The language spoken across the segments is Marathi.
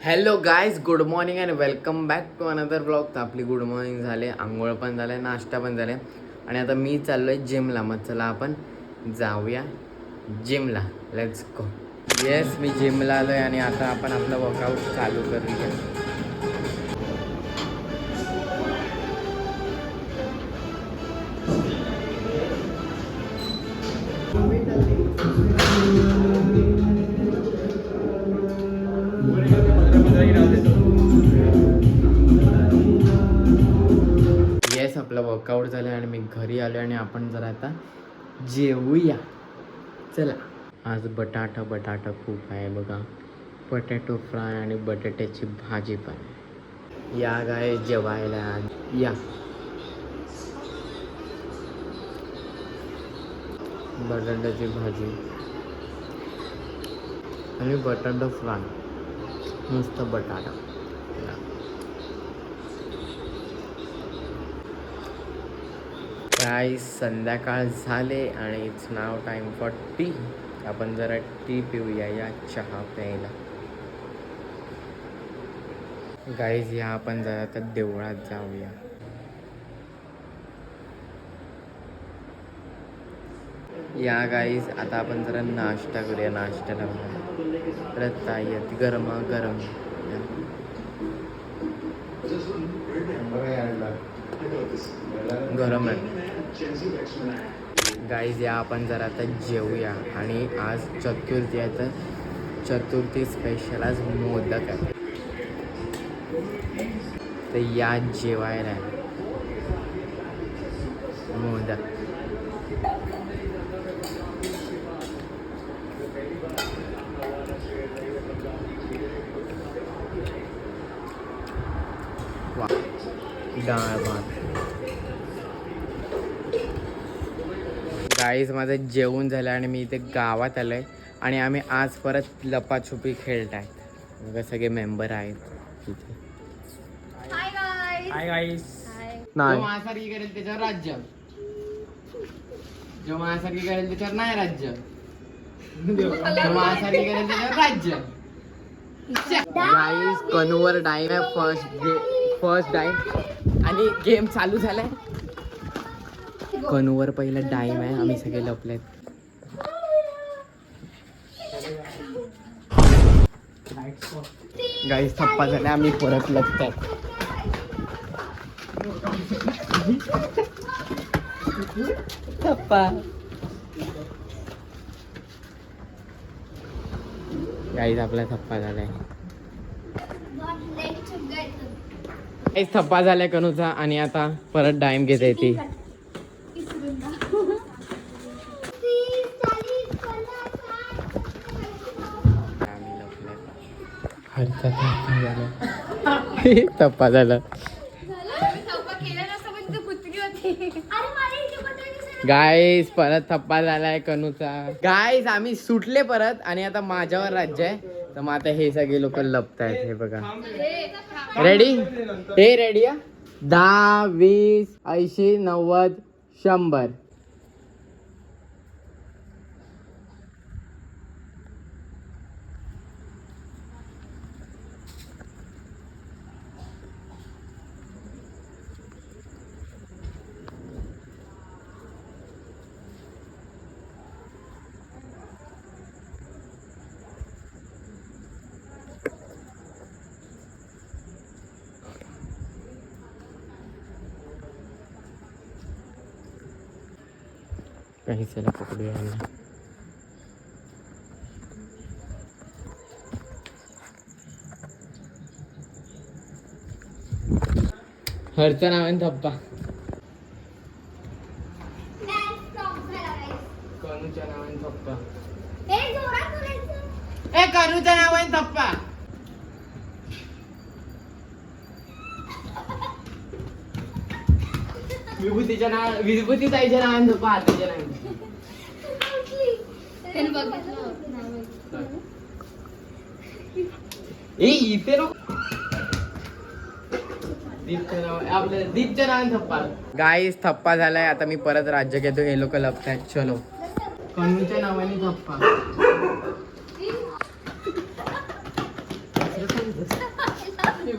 Hello guys, good morning and welcome back to another blog. तर आपली गुड मॉर्निंग झाले, आंघोळ पण झाले, नाश्ता पण झाले आणि आता मी चाललो आहे जिमला. मग चला आपण जाऊया जिमला. Let's go. येस, मी जिमला आलो आहे आणि आता आपण आपलं वर्कआउट चालू करूया. येस, आपलं वर्कआउट झालं आणि मी घरी आलो आणि आपण जरा आता जेवूया. चला. आज बटाटा खूप आहे बघा. पोटॅटो फ्राय आणि बटाट्याची भाजी पण. या गाय जेवायला या. बटाट्याची भाजी आणि बटाटा फ्राय. मस्त बटाटा. गाईस, संध्याकाळ झाले आणि it's now time for T. आपण जरा टी पिऊया या चहा प्यायला. गाईज, या आपण जरा तर देवळात जाऊया. या गाईज, आता आपण जरा नाश्ता करूया. नाश्त्याला रत्ता येत गरम गरम आहे. गाईज, या आपण जरा आता जेवूया. आणि आज चतुर्थी आहे, तर चतुर्थी स्पेशल आज मोदक आहे. तर या जेवायला मोदक. वा, डाळ भात. गाईज, माझं जेवण झालं आणि मी इथे गावात आलो आहे आणि आम्ही आज परत लपाछुपी खेळत आहेत. बघा, सगळे मेंबर आहेत तिथे. Hi guys. जो माझ्यासारखी करेल त्याच्यावर राज्य, जो माझ्यासारखी करेल त्याच्यावर नाही राज्य, जो माझ्यासारखी करेल त्याच्यावर राज्य. गाईस, कनूवर डाईम आहे. फर्स्ट डाईम आणि गेम चालू झालाय. कनूवर पहिला डाईम आहे. आम्ही सगळे लपलेत. गाईस, थप्पा झाला. आम्ही परत लपतात. थप्पा. गाईस, आपला थप्पा झालाय. गाईस, थप्पा झालाय कनूचा आणि आता परत डाईम घेते ती. थप्पा झाला. गाईस, परत थप्पा झालाय कनूचा. गाईस, आम्ही सुटले परत आणि आता माझ्यावर राज्य आहे. तर मग आता हे सगळे लोक लपतायत. हे बघा. रेडी? हे रेडी? 10, 20, 80, 90, 100. काही चला पकडूया यांना. हरचं नाव आहे थप्पा. कनूच्या नावाने थप्पा. कनूच्या नावाने थप्पा. विभूती ताईच्या नावाने थप्पा. हाताच्या नावाने. इथे आपल्या दीपच्या नावाने थप्पा. गाईस, थप्पा झालाय. आता मी परत राज्य घेतो. हे लोक लपतायत. चलो. कनूच्या नावाने थप्पा.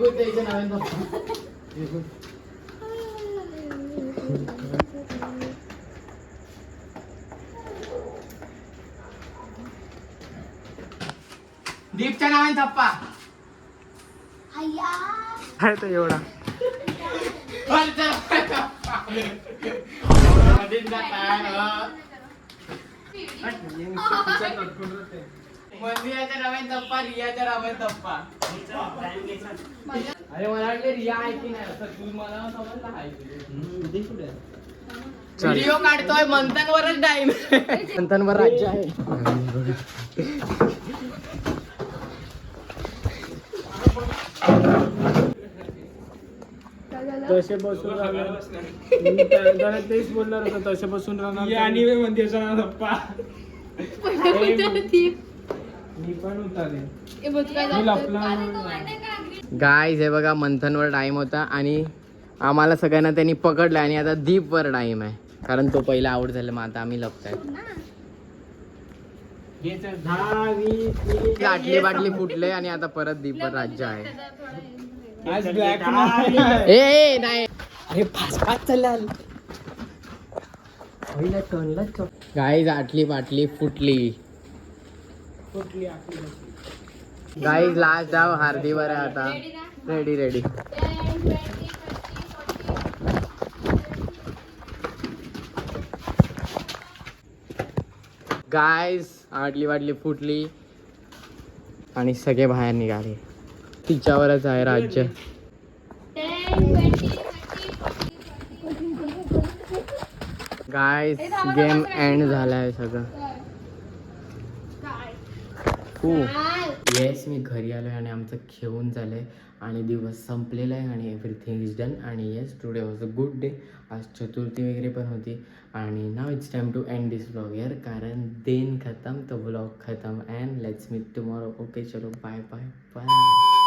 विभूत द्यायचं नवीन धप्पा. दीपच्या नावाने धप्पा. काय तर एवढा मंदिराच्या नावाने धप्पा, रियाच्या नावाने धप्पा. अरे मला वाटलं रिया आहे की नाही असं तू मला समजलं आहे. व्हिडिओ काढतोय मंथनवरच टाइम. मंथनवर राज्य आहे. तसे बसून राहणार तेच बोलणार होतं तसे बसून राहणार आणि मंदिरचा धप्पा मी पण उतारे गाईज हे बघा मंथनवर टाइम होता आणि आम्हाला सगळ्यांना त्यांनी पकडलं आणि आता दीपवर टाइम आहे कारण तो पहिला आउट झाला मग आता आम्ही लपताय. बाटली बाटली फुटले आणि आता परत दीपवर राज्य आहे. आज ब्लॅक ए नाही अरे पाच पाच चालला गाईज आटली बाटली फुटली. गाईज लास्ट डाव हार्दीवर आहे आता. Ready ready. गाईज आटली बाटली फुटली आणि सगळे बाहेर निघाले. तिच्यावरच आहे राज्य. गाईज गेम एंड झालाय सगळं. येस मी घरी आलो आणि आमचं खेळून झालंय आणि दिवस संपलेला आहे आणि एव्हरीथिंग इज डन. आणि yes today was a good day. आज चतुर्थी वगैरे पण होती आणि नाव it's time to end this blog यार कारण दिन खत्म तो ब्लॉग खत्म. And let's meet tomorrow. Okay चलो बाय बाय बाय.